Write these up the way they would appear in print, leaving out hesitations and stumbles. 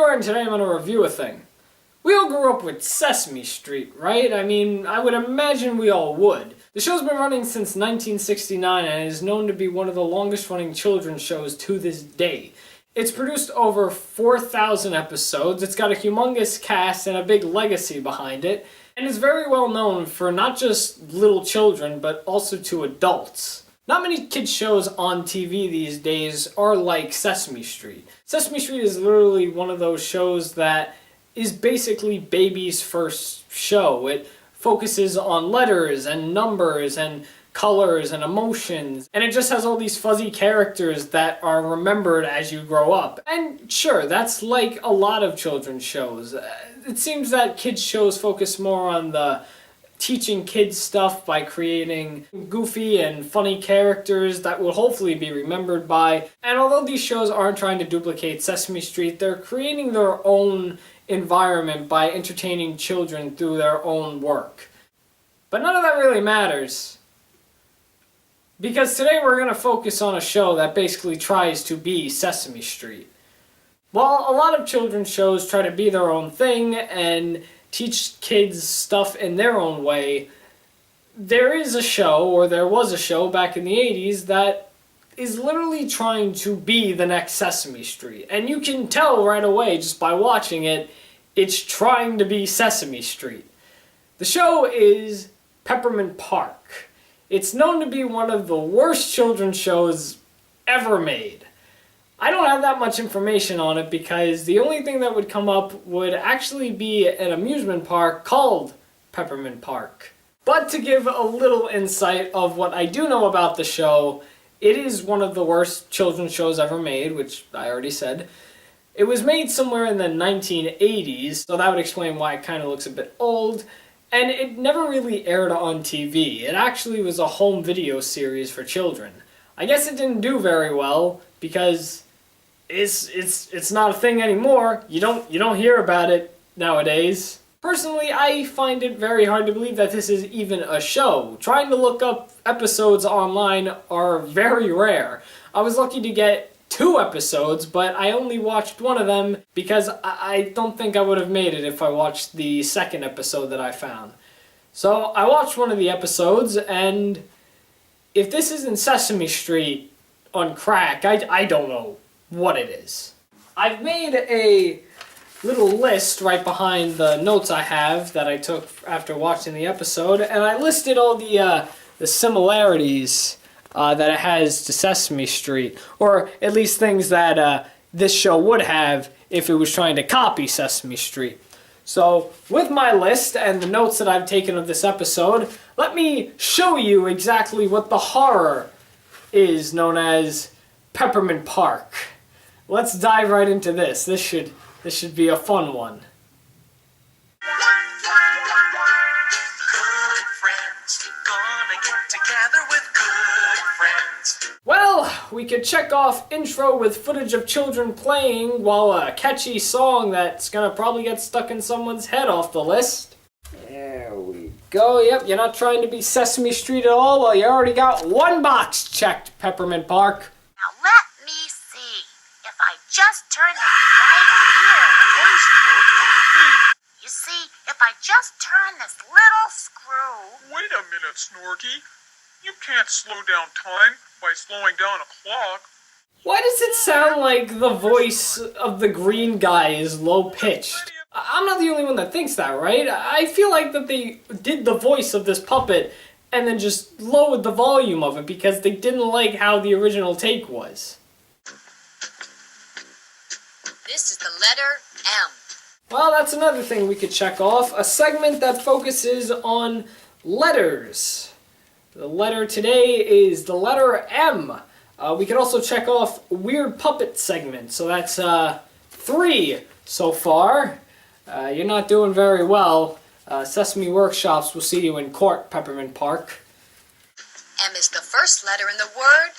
Igor, and today I'm going to review a thing. We all grew up with Sesame Street, right? I mean, I would imagine we all would. The show's been running since 1969 and is known to be one of the longest running children's shows to this day. It's produced over 4,000 episodes, it's got a humongous cast and a big legacy behind it, and is very well known for not just little children, but also to adults. Not many kids shows on TV these days are like Sesame Street. Sesame Street is literally one of those shows that is basically baby's first show. It focuses on letters and numbers and colors and emotions, and it just has all these fuzzy characters that are remembered as you grow up. And sure, that's like a lot of children's shows. It seems that kids shows focus more on the teaching kids stuff by creating goofy and funny characters that will hopefully be remembered by. And although these shows aren't trying to duplicate Sesame Street, they're creating their own environment by entertaining children through their own work. But none of that really matters, because today we're going to focus on a show that basically tries to be Sesame Street. While a lot of children's shows try to be their own thing and teach kids stuff in their own way, there is a show, or there was a show back in the 80s that is literally trying to be the next Sesame Street. And you can tell right away just by watching it, it's trying to be Sesame Street. The show is Peppermint Park. It's known to be one of the worst children's shows ever made. I don't have that much information on it because the only thing that would come up would actually be an amusement park called Peppermint Park. But to give a little insight of what I do know about the show, it is one of the worst children's shows ever made, which I already said. It was made somewhere in the 1980s, so that would explain why it kind of looks a bit old. And it never really aired on TV. It actually was a home video series for children. I guess it didn't do very well because it's not a thing anymore. You don't hear about it nowadays. Personally, I find it very hard to believe that this is even a show. Trying to look up episodes online are very rare. I was lucky to get 2 episodes, but I only watched one of them because I don't think I would have made it if I watched the second episode that I found. So I watched one of the episodes, and if this isn't Sesame Street on crack, I don't know what it is. I've made a little list right behind the notes I have that I took after watching the episode, and I listed all the similarities that it has to Sesame Street, or at least things that this show would have if it was trying to copy Sesame Street. So, with my list and the notes that I've taken of this episode, let me show you exactly what the horror is known as Peppermint Park. Let's dive right into this. This should be a fun one. Well, we could check off intro with footage of children playing while a catchy song that's gonna probably get stuck in someone's head off the list. There we go. Yep, you're not trying to be Sesame Street at all. Well, you already got 1 box checked, Peppermint Park. Now let me see. If I just turn this right here. You see, if I just turn this little screw. Wait a minute, Snorky. You can't slow down time by slowing down a clock. Why does it sound like the voice of the green guy is low-pitched? I'm not the only one that thinks that, right? I feel like that they did the voice of this puppet and then just lowered the volume of it because they didn't like how the original take was. This is the letter M. Well, that's another thing we could check off. A segment that focuses on letters. The letter today is the letter M. We could also check off Weird Puppet segment. So that's 3 so far. You're not doing very well. Sesame Workshops will see you in court, Peppermint Park. M is the first letter in the word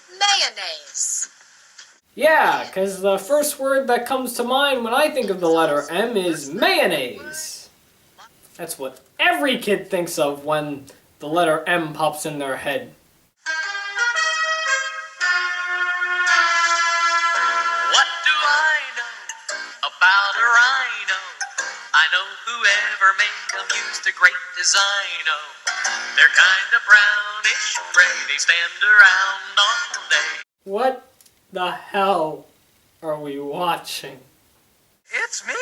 mayonnaise. Yeah, because the first word that comes to mind when I think of the letter M is mayonnaise. That's what every kid thinks of when the letter M pops in their head. What do I know about a rhino. I know whoever made them used a great design. Oh, they're kind of brownish gray. They stand around all day. What the hell are we watching? It's me,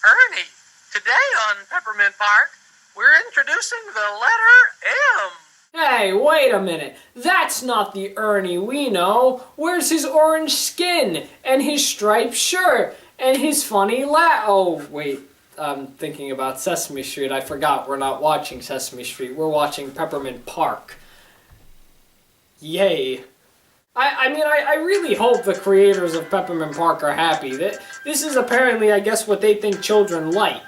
Ernie. Today on Peppermint Park, we're introducing the letter M. Hey, wait a minute. That's not the Ernie we know. Where's his orange skin? And his striped shirt? And his funny Oh, wait. I'm thinking about Sesame Street. I forgot we're not watching Sesame Street. We're watching Peppermint Park. Yay. I really hope the creators of Peppermint Park are happy. This is apparently, I guess, what they think children like.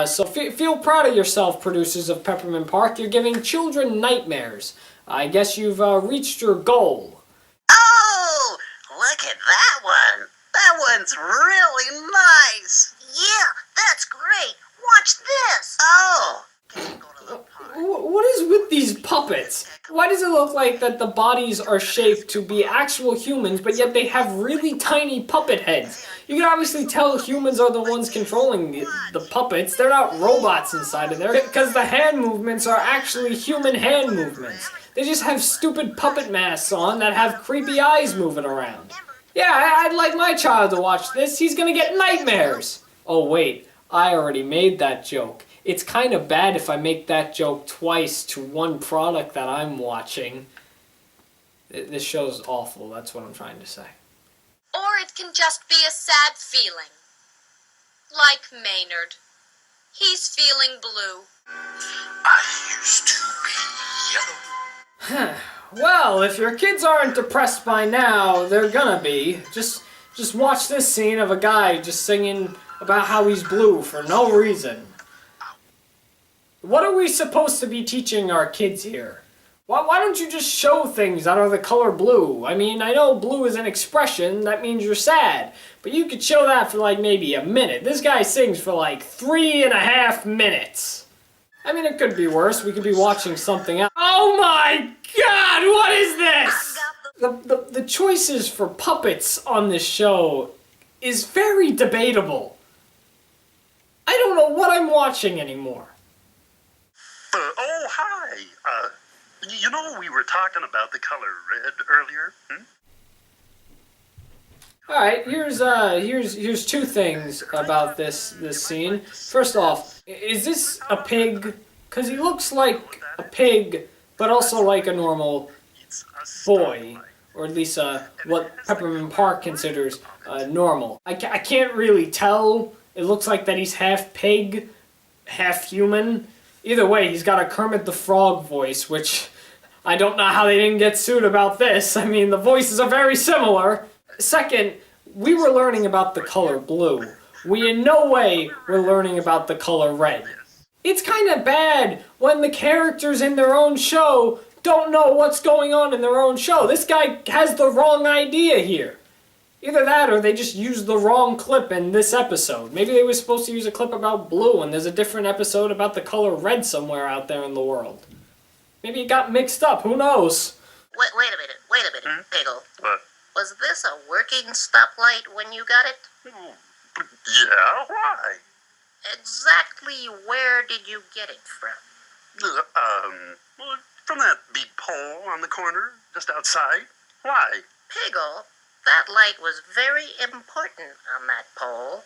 So feel proud of yourself, producers of Peppermint Park. You're giving children nightmares. I guess you've reached your goal. Oh, look at that one. That one's really nice. Yeah, that's great. Watch this. Oh. Can't go to the park. What is with these puppets? Why does it look like that the bodies are shaped to be actual humans, but yet they have really tiny puppet heads? You can obviously tell humans are the ones controlling the puppets. They're not robots inside of there, because the hand movements are actually human hand movements. They just have stupid puppet masks on that have creepy eyes moving around. Yeah, I'd like my child to watch this. He's gonna get nightmares. Oh wait, I already made that joke. It's kind of bad if I make that joke twice to one product that I'm watching. This show's awful, that's what I'm trying to say. Or it can just be a sad feeling. Like Maynard. He's feeling blue. I used to be yellow. Well, if your kids aren't depressed by now, they're gonna be. Just watch this scene of a guy just singing about how he's blue for no reason. What are we supposed to be teaching our kids here? Why don't you just show things that are the color blue? I mean, I know blue is an expression, that means you're sad. But you could show that for like maybe a minute. This guy sings for like 3.5 minutes. I mean, it could be worse. We could be watching something else. Oh my god, what is this? The choices for puppets on this show is very debatable. I don't know what I'm watching anymore. Oh, hi. You know, we were talking about the color red earlier. All right, here's two things about this scene. First off, is this a pig? Because he looks like a pig, but also like a normal boy, or at least what Peppermint Park considers normal. I can't really tell. It looks like that he's half pig, half human. Either way, he's got a Kermit the Frog voice, which I don't know how they didn't get sued about this. I mean, the voices are very similar. Second, we were learning about the color blue. We in no way were learning about the color red. It's kind of bad when the characters in their own show don't know what's going on in their own show. This guy has the wrong idea here. Either that or they just used the wrong clip in this episode. Maybe they were supposed to use a clip about blue and there's a different episode about the color red somewhere out there in the world. Maybe it got mixed up, who knows? Wait a minute, Piggle. What? Was this a working stoplight when you got it? Yeah, why? Exactly where did you get it from? Well, from that big pole on the corner, just outside. Why? Piggle, that light was very important on that pole.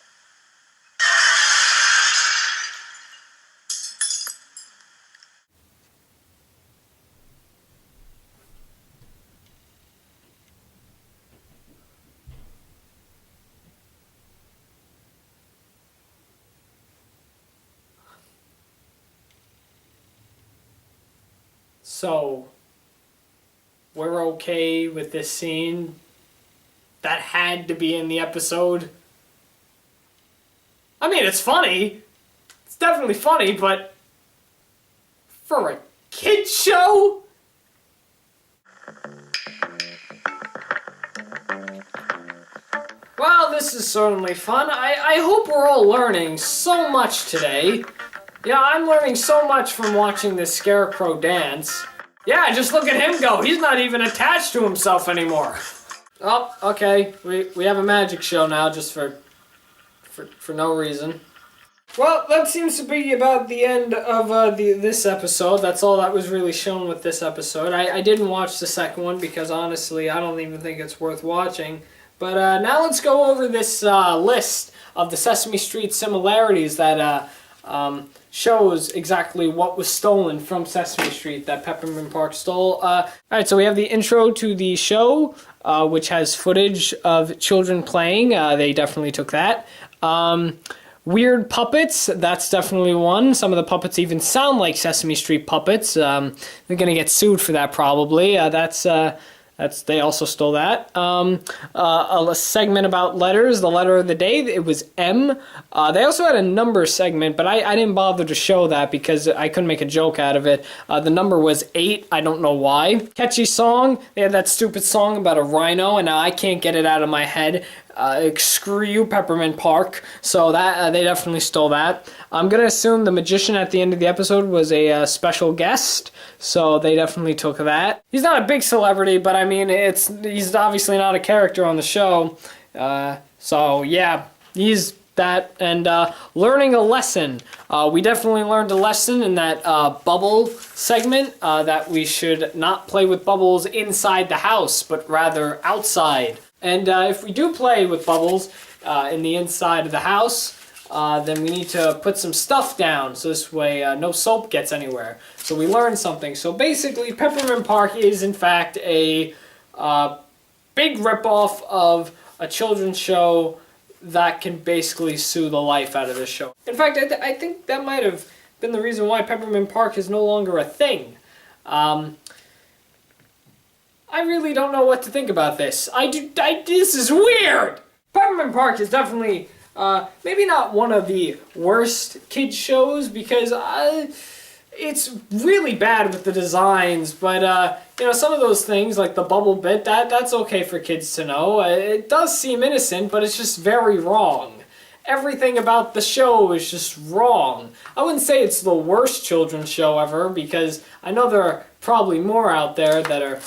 So, we're okay with this scene? That had to be in the episode? I mean, it's funny. It's definitely funny, but for a kid's show? Well, this is certainly fun. I hope we're all learning so much today. Yeah, I'm learning so much from watching this scarecrow dance. Yeah, just look at him go. He's not even attached to himself anymore. Oh, okay. We have a magic show now just for for no reason. Well, that seems to be about the end of this episode. That's all that was really shown with this episode. I didn't watch the second one because honestly, I don't even think it's worth watching. But now let's go over this list of the Sesame Street similarities that shows exactly what was stolen from Sesame Street that Peppermint Park stole. Alright, so we have the intro to the show, which has footage of children playing. They definitely took that. Weird puppets, that's definitely one. Some of the puppets even sound like Sesame Street puppets. They're gonna get sued for that probably. They also stole that. A segment about letters, the letter of the day, it was M. They also had a number segment, but I didn't bother to show that because I couldn't make a joke out of it. The number was 8, I don't know why. Catchy song, they had that stupid song about a rhino, and now I can't get it out of my head. Screw you, Peppermint Park. So that they definitely stole that. I'm gonna assume the magician at the end of the episode was a special guest, so they definitely took that. He's not a big celebrity, but I mean, he's obviously not a character on the show. So yeah, he's that. And learning a lesson. We definitely learned a lesson in that bubble segment that we should not play with bubbles inside the house, but rather outside. And if we do play with bubbles in the inside of the house, then we need to put some stuff down, so this way no soap gets anywhere. So we learn something. So basically, Peppermint Park is in fact a big ripoff of a children's show that can basically sue the life out of this show. In fact, I think that might have been the reason why Peppermint Park is no longer a thing. I really don't know what to think about this. This is weird! Peppermint Park is definitely, maybe not one of the worst kids shows because it's really bad with the designs, but, you know, some of those things, like the bubble bit, that's okay for kids to know. It does seem innocent, but it's just very wrong. Everything about the show is just wrong. I wouldn't say it's the worst children's show ever, because I know there are probably more out there that are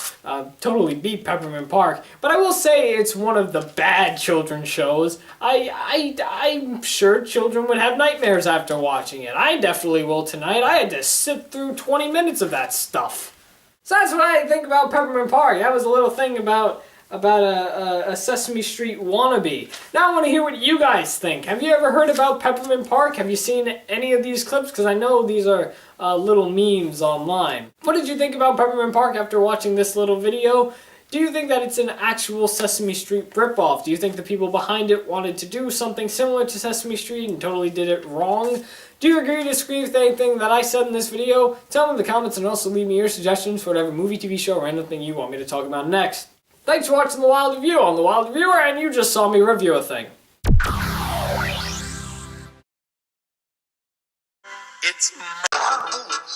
totally beat Peppermint Park, but I will say it's one of the bad children's shows. I'm sure children would have nightmares after watching it. I definitely will tonight. I had to sit through 20 minutes of that stuff. So that's what I think about Peppermint Park. That was a little thing about a Sesame Street wannabe. Now I want to hear what you guys think. Have you ever heard about Peppermint Park? Have you seen any of these clips? Because I know these are little memes online. What did you think about Peppermint Park after watching this little video? Do you think that it's an actual Sesame Street ripoff? Do you think the people behind it wanted to do something similar to Sesame Street and totally did it wrong? Do you agree or disagree with anything that I said in this video? Tell me in the comments and also leave me your suggestions for whatever movie, TV show, or random thing you want me to talk about next. Thanks for watching The Wild Review. I'm The Wild Reviewer, and you just saw me review a thing. It's Magnificent.